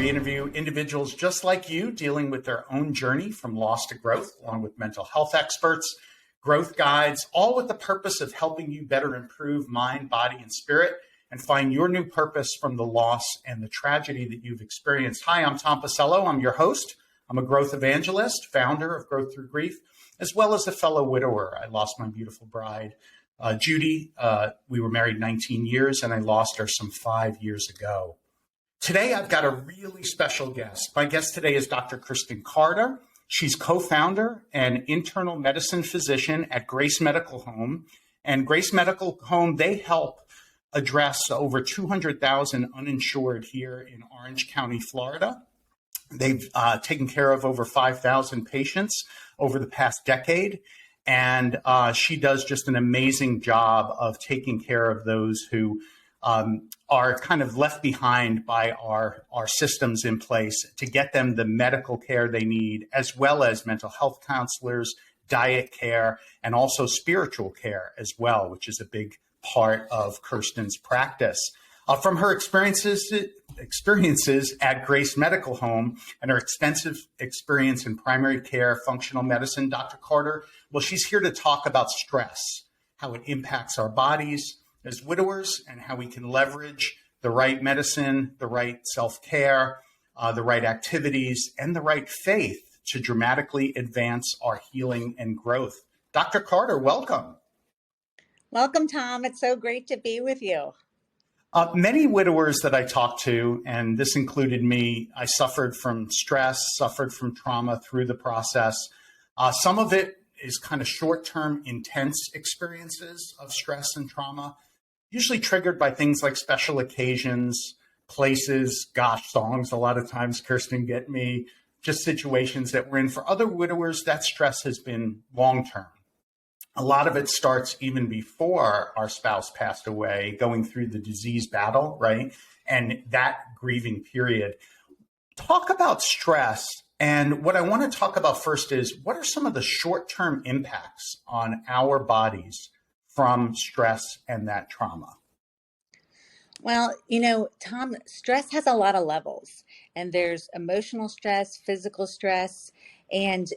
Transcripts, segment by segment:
we interview individuals just like you dealing with their own journey from loss to growth, along with mental health experts, growth guides, all with the purpose of helping you better improve mind, body, and spirit and find your new purpose from the loss and the tragedy that you've experienced. Hi, I'm Tom Pacello. I'm your host. I'm a growth evangelist, founder of Growth Through Grief, as well as a fellow widower. I lost my beautiful bride, Judy. We were married 19 years, and I lost her some 5 years ago. Today, I've got a really special guest. My guest today is Dr. Kirsten Carter. She's co-founder and internal medicine physician at Grace Medical Home. And Grace Medical Home, they help address over 200,000 uninsured here in Orange County, Florida. They've taken care of over 5,000 patients over the past decade. And she does just an amazing job of taking care of those who are kind of left behind by our systems in place to get them the medical care they need, as well as mental health counselors, diet care, and also spiritual care as well, which is a big part of Kirsten's practice. From her experiences at Grace Medical Home and her extensive experience in primary care, functional medicine, Dr. Carter, well, she's here to talk about stress, how it impacts our bodies as widowers, and how we can leverage the right medicine, the right self-care, the right activities, and the right faith to dramatically advance our healing and growth. Dr. Carter, welcome. Welcome, Tom. It's so great to be with you. Many widowers that I talked to, and this included me, I suffered from stress, suffered from trauma through the process. Some of it is kind of short-term, intense experiences of stress and trauma, usually triggered by things like special occasions, places, songs. A lot of times, Kirsten, get me, just situations that we're in. For other widowers, that stress has been long-term. A lot of it starts even before our spouse passed away, going through the disease battle, right? And that grieving period. Talk about stress. And what I want to talk about first is, what are some of the short-term impacts on our bodies from stress and that trauma? Well, Tom, stress has a lot of levels, and there's emotional stress, physical stress, and,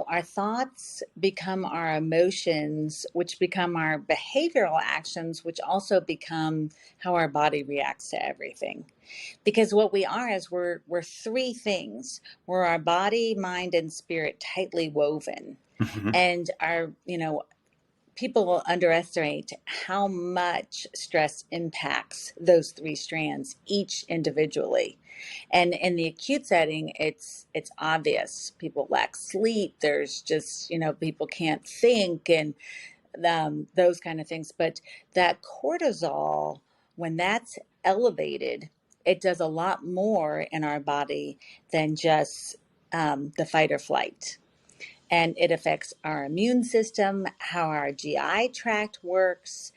our thoughts become our emotions, which become our behavioral actions, which also become how our body reacts to everything. Because what we are is we're three things. We're our body, mind, and spirit tightly woven. Mm-hmm. And people will underestimate how much stress impacts those three strands, each individually. And in the acute setting, it's obvious. People lack sleep. There's just, people can't think and those kind of things. But that cortisol, when that's elevated, it does a lot more in our body than just the fight or flight. And it affects our immune system, how our GI tract works,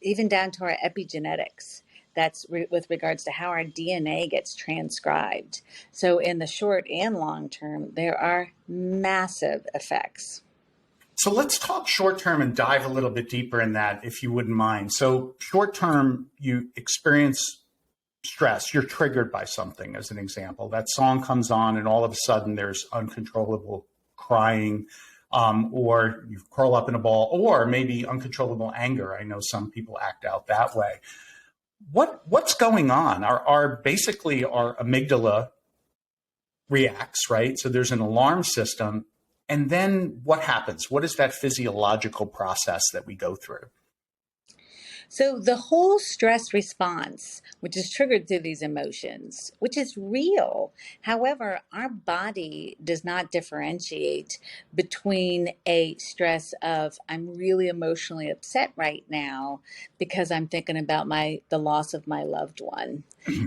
even down to our epigenetics. That's with regards to how our DNA gets transcribed. So in the short and long term, there are massive effects. So let's talk short term and dive a little bit deeper in that, if you wouldn't mind. So short term, you experience stress. You're triggered by something, as an example. That song comes on and all of a sudden there's uncontrollable crying, or you curl up in a ball, or maybe uncontrollable anger. I know some people act out that way. What's going on? Our amygdala reacts, right? So there's an alarm system. And then what happens? What is that physiological process that we go through? So the whole stress response, which is triggered through these emotions, which is real. However, our body does not differentiate between a stress of, I'm really emotionally upset right now because I'm thinking about the loss of my loved one,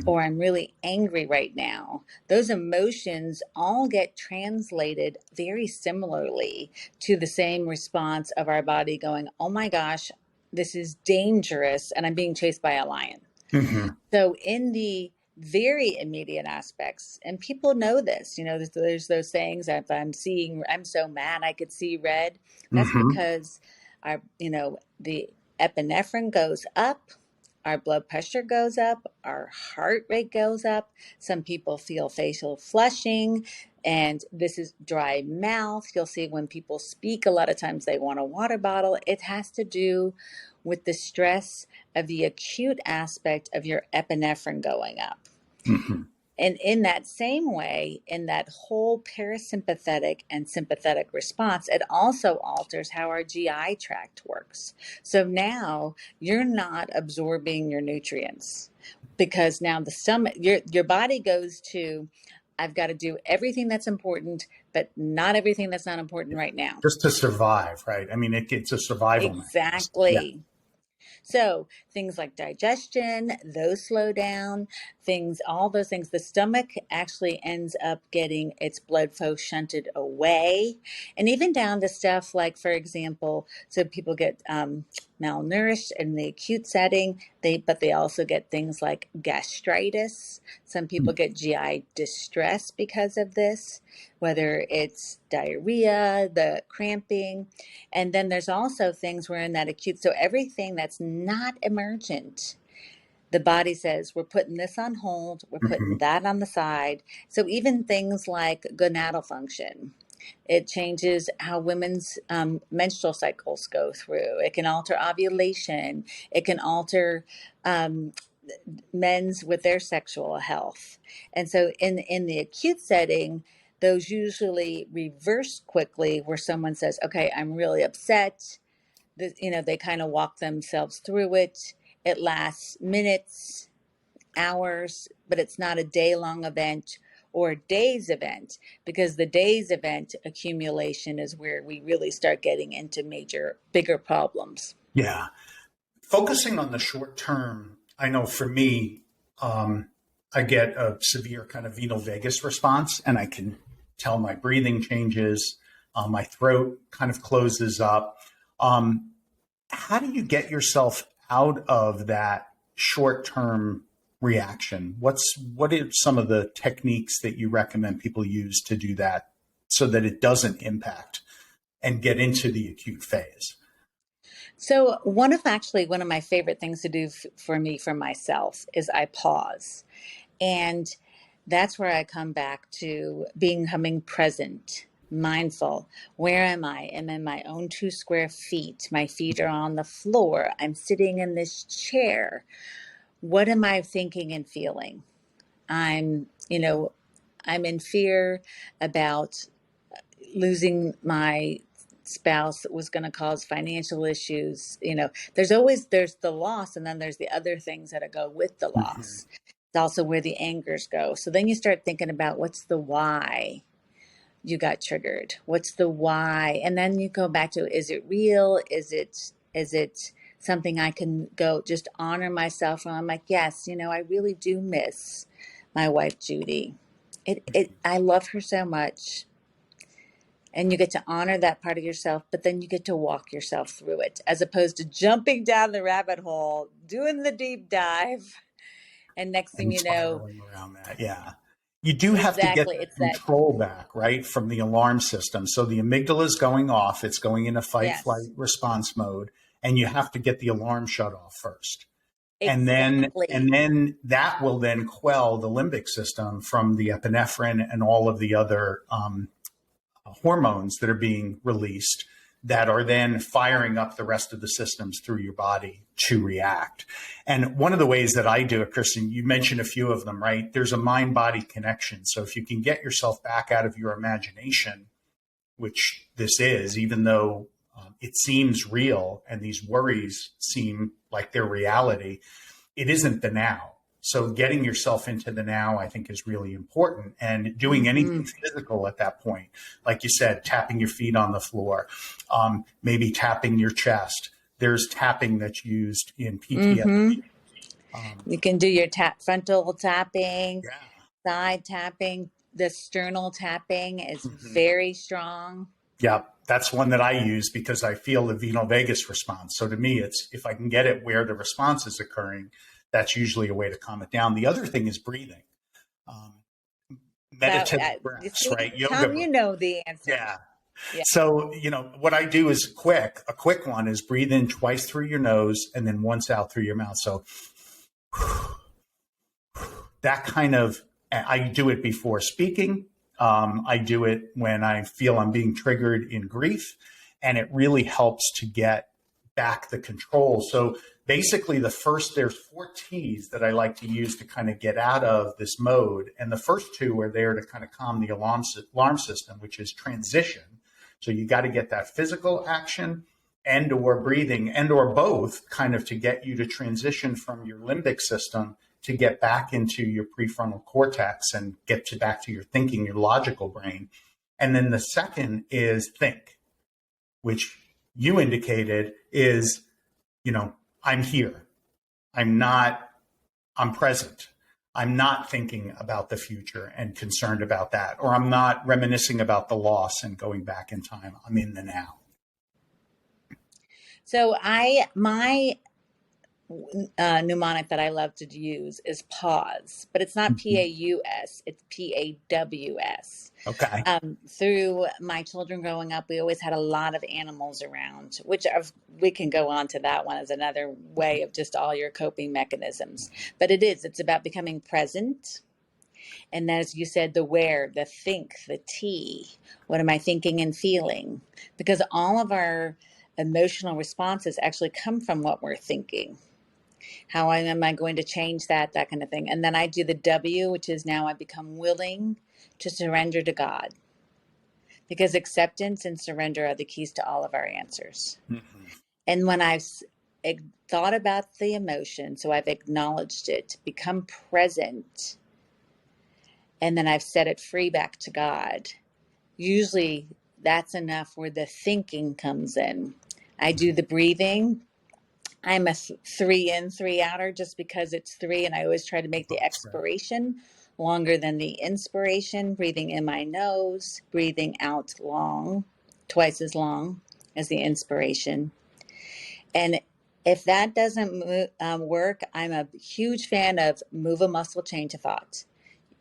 or I'm really angry right now. Those emotions all get translated very similarly to the same response of our body going, oh my gosh, this is dangerous, and I'm being chased by a lion. Mm-hmm. So in the very immediate aspects, and people know this, there's those sayings, if I'm so mad I could see red. That's mm-hmm. because the epinephrine goes up, our blood pressure goes up, our heart rate goes up. Some people feel facial flushing, and this is dry mouth. You'll see when people speak, a lot of times they want a water bottle. It has to do with the stress of the acute aspect of your epinephrine going up. Mhm. And in that same way, in that whole parasympathetic and sympathetic response, it also alters how our GI tract works. So now you're not absorbing your nutrients because now the stomach, your body goes to, I've got to do everything that's important, but not everything that's not important right now. Just to survive, right? I mean, it's a survival mechanism. Yeah. Exactly. So things like digestion, those slow down, all those things. The stomach actually ends up getting its blood flow shunted away. And even down to stuff like, for example, so people get malnourished in the acute setting, but they also get things like gastritis. Some people get GI distress because of this, whether it's diarrhea, the cramping. And then there's also things where in that acute, so everything that's not emergent, the body says, we're putting this on hold, we're putting that on the side. So even things like gonadal function, it changes how women's menstrual cycles go through. It can alter ovulation. It can alter men's with their sexual health. And so in the acute setting, those usually reverse quickly where someone says, okay, I'm really upset. They kind of walk themselves through it. It lasts minutes, hours, but it's not a day-long event or a day's event, because the day's event accumulation is where we really start getting into bigger problems. Yeah. Focusing on the short term, I know for me, I get a severe kind of venal vagus response, and I can tell my breathing changes, my throat kind of closes up. How do you get yourself out of that short term reaction? What are some of the techniques that you recommend people use to do that so that it doesn't impact and get into the acute phase? So one of my favorite things to do for myself is I pause. And that's where I come back to becoming present, mindful. Where am I? I'm in my own 2 square feet. My feet are on the floor. I'm sitting in this chair. What am I thinking and feeling? I'm in fear about losing my spouse that was going to cause financial issues. There's the loss, and then there's the other things that go with the loss. It's also where the angers go. So then you start thinking about what's the why you got triggered? What's the why? And then you go back to, is it real? Is it something I can go just honor myself? And I'm like, yes, I really do miss my wife, Judy. I love her so much. And you get to honor that part of yourself, but then you get to walk yourself through it, as opposed to jumping down the rabbit hole, doing the deep dive. And next thing you know, spiraling around that. Yeah. You do have to get the control back, right, from the alarm system. So the amygdala is going off. It's going in a fight, flight, response mode. And you have to get the alarm shut off first. Exactly. And then that will then quell the limbic system from the epinephrine and all of the other hormones that are being released that are then firing up the rest of the systems through your body to react. And one of the ways that I do it, Kirsten, you mentioned a few of them, right? There's a mind-body connection. So if you can get yourself back out of your imagination, which this is, even though it seems real and these worries seem like they're reality, it isn't the now. So getting yourself into the now, I think, is really important, and doing anything physical at that point. Like you said, tapping your feet on the floor, maybe tapping your chest. There's tapping that's used in PTSD. You can do your frontal tapping, side tapping. The sternal tapping is very strong. Yeah, that's one that I use because I feel the venal vagus response. So to me, it's if I can get it where the response is occurring, that's usually a way to calm it down. The other thing is breathing. Meditative breaths, right? Yoga. Tom, you know the answer. Yeah. So, what I do is a quick one is breathe in twice through your nose and then once out through your mouth. So That kind of, I do it before speaking. I do it when I feel I'm being triggered in grief, and it really helps to get back the control. So basically, there's 4 T's that I like to use to kind of get out of this mode. And the first 2 are there to kind of calm the alarm system, which is transition. So you got to get that physical action and or breathing and or both kind of to get you to transition from your limbic system to get back into your prefrontal cortex and get back to your thinking, your logical brain. And then the second is think, which you indicated is, I'm here. I'm present. I'm not thinking about the future and concerned about that, or I'm not reminiscing about the loss and going back in time. I'm in the now. So my mnemonic that I love to use is pause, but it's not PAUS, it's PAWS. Okay. Through my children growing up, we always had a lot of animals around, which we can go on to that one as another way of just all your coping mechanisms. But it's about becoming present. And as you said, the where, the think, the T, what am I thinking and feeling? Because all of our emotional responses actually come from what we're thinking. How am I going to change that kind of thing? And then I do the W, which is now I become willing to surrender to God. Because acceptance and surrender are the keys to all of our answers. Mm-hmm. And when I've thought about the emotion, so I've acknowledged it, become present, and then I've set it free back to God, usually that's enough where the thinking comes in. I do the breathing. I'm a 3 in, 3 outer just because it's 3, and I always try to make the expiration longer than the inspiration, breathing in my nose, breathing out long, twice as long as the inspiration. And if that doesn't work, I'm a huge fan of move a muscle, change a thought.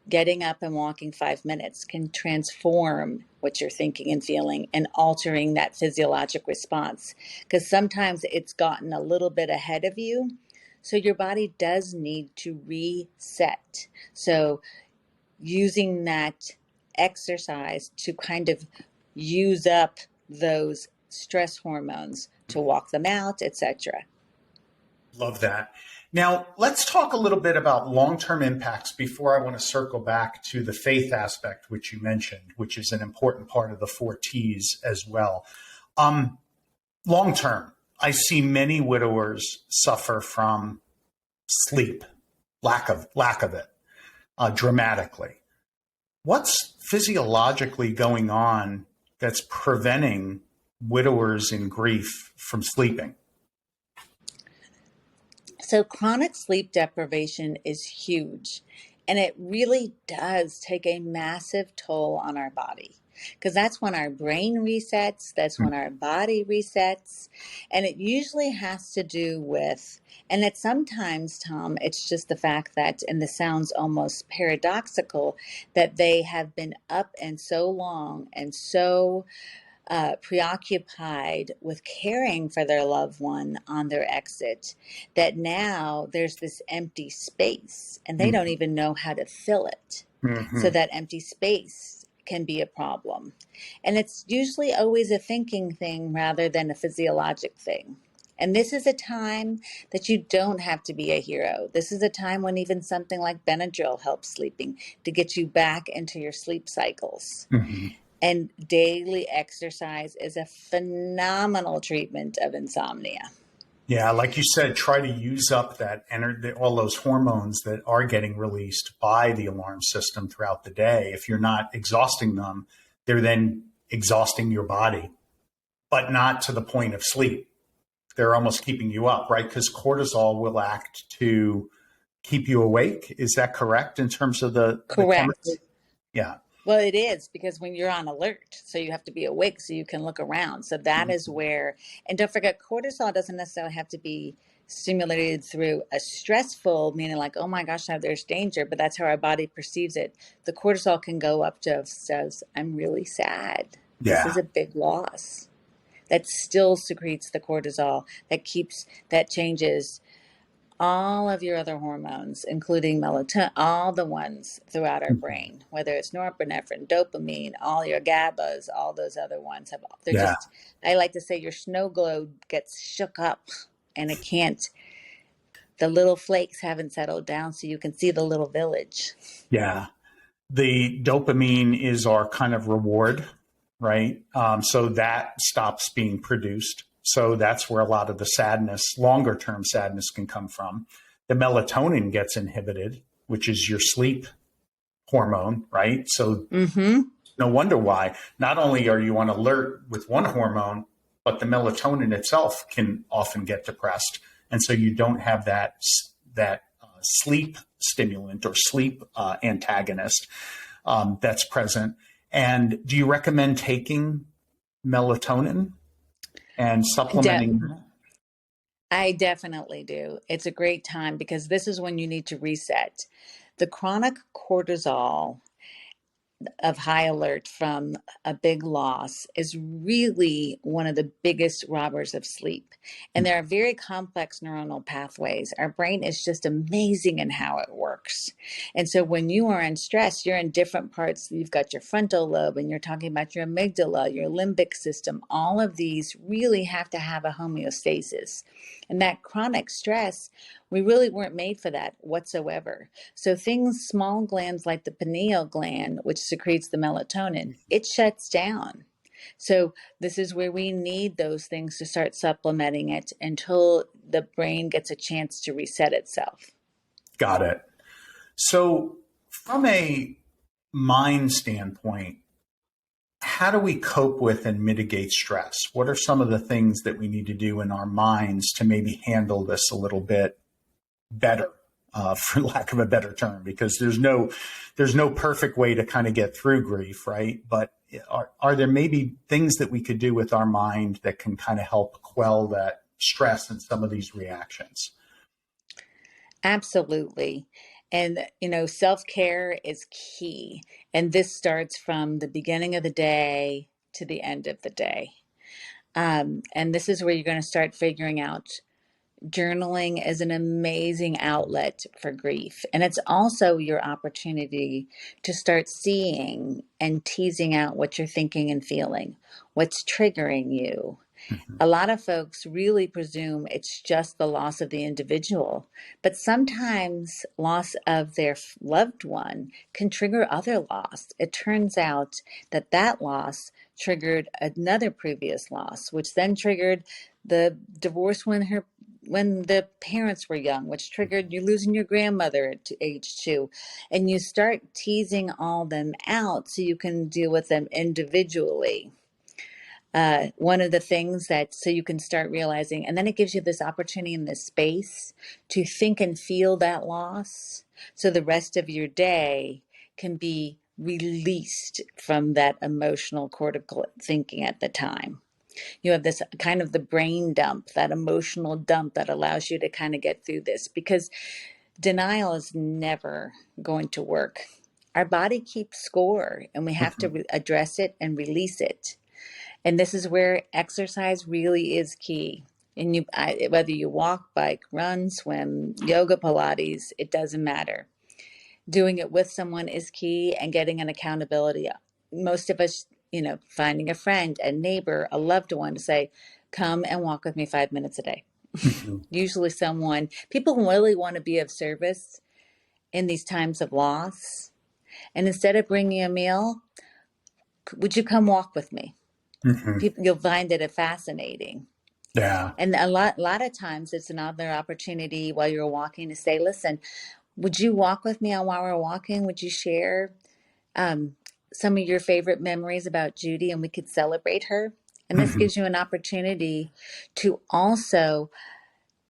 Getting up and walking 5 minutes can transform what you're thinking and feeling and altering that physiologic response. Because sometimes it's gotten a little bit ahead of you. So your body does need to reset. So using that exercise to kind of use up those stress hormones to walk them out, etc. Love that. Now, let's talk a little bit about long-term impacts before I want to circle back to the faith aspect, which you mentioned, which is an important part of the 4 T's as well. Long-term, I see many widowers suffer from sleep, lack of it, dramatically. What's physiologically going on that's preventing widowers in grief from sleeping? So chronic sleep deprivation is huge, and it really does take a massive toll on our body, because that's when our brain resets, that's when our body resets, and it usually has to do with, and it's sometimes, Tom, it's just the fact that, and this sounds almost paradoxical, that they have been up and so long and so preoccupied with caring for their loved one on their exit, that now there's this empty space and they don't even know how to fill it. Mm-hmm. So that empty space can be a problem. And it's usually always a thinking thing rather than a physiologic thing. And this is a time that you don't have to be a hero. This is a time when even something like Benadryl helps sleeping to get you back into your sleep cycles. Mm-hmm. And daily exercise is a phenomenal treatment of insomnia. Yeah, like you said, try to use up that energy, all those hormones that are getting released by the alarm system throughout the day. If you're not exhausting them, they're then exhausting your body, but not to the point of sleep. They're almost keeping you up, right? Because cortisol will act to keep you awake. Is that correct in terms of the Correct. Yeah. Well, it is, because when you're on alert, so you have to be awake so you can look around. So that is where, and don't forget, cortisol doesn't necessarily have to be stimulated through a stressful, meaning like, oh my gosh, now there's danger, but that's how our body perceives it. The cortisol can go up to, says, I'm really sad. Yeah. This is a big loss. That still secretes the cortisol that changes all of your other hormones, including melatonin, all the ones throughout our brain, whether it's norepinephrine, dopamine, all your GABAs, all those other ones have, they're Yeah. just, I like to say your snow globe gets shook up and it can't, the little flakes haven't settled down so you can see the little village. Yeah. The dopamine is our kind of reward, right? So that stops being produced. So that's where a lot of the sadness, longer term sadness, can come from. The melatonin gets inhibited, which is your sleep hormone, right? So no wonder why. Not only are you on alert with one hormone, but the melatonin itself can often get depressed. And so you don't have that sleep stimulant or sleep antagonist that's present. And do you recommend taking melatonin and supplementing? I definitely do. It's a great time because this is when you need to reset. The chronic cortisol of high alert from a big loss is really one of the biggest robbers of sleep. And there are very complex neuronal pathways. Our brain is just amazing in how it works. And so when you are in stress, you're in different parts. You've got your frontal lobe and you're talking about your amygdala, your limbic system. All of these really have to have a homeostasis. And that chronic stress, we really weren't made for that whatsoever. So things, small glands like the pineal gland, which secretes the melatonin, it shuts down. So this is where we need those things to start supplementing it until the brain gets a chance to reset itself. Got it. So from a mind standpoint, how do we cope with and mitigate stress? What are some of the things that we need to do in our minds to maybe handle this a little bit better, for lack of a better term? Because there's no perfect way to kind of get through grief, right? But are there maybe things that we could do with our mind that can kind of help quell that stress and some of these reactions? Absolutely. And, self-care is key. And this starts from the beginning of the day to the end of the day. And this is where you're going to start figuring out journaling is an amazing outlet for grief. And it's also your opportunity to start seeing and teasing out what you're thinking and feeling, what's triggering you. A lot of folks really presume it's just the loss of the individual, but sometimes loss of their loved one can trigger other loss. It turns out that that loss triggered another previous loss, which then triggered the divorce when the parents were young, which triggered you losing your grandmother at age 2. And you start teasing all them out so you can deal with them individually. One of the things so you can start realizing, and then it gives you this opportunity in this space to think and feel that loss. So the rest of your day can be released from that emotional cortical thinking at the time. You have this kind of the brain dump, that emotional dump that allows you to kind of get through this, because denial is never going to work. Our body keeps score and we have to address it and release it. And this is where exercise really is key. And whether you walk, bike, run, swim, yoga, Pilates, it doesn't matter. Doing it with someone is key, and getting an accountability. Most of us, finding a friend, a neighbor, a loved one to say, come and walk with me 5 minutes a day. Usually people really want to be of service in these times of loss. And instead of bringing a meal, would you come walk with me? You'll find it fascinating. Yeah. And a lot of times it's another opportunity while you're walking to say, listen, would you walk with me while we're walking? Would you share some of your favorite memories about Judy, and we could celebrate her? And this gives you an opportunity to also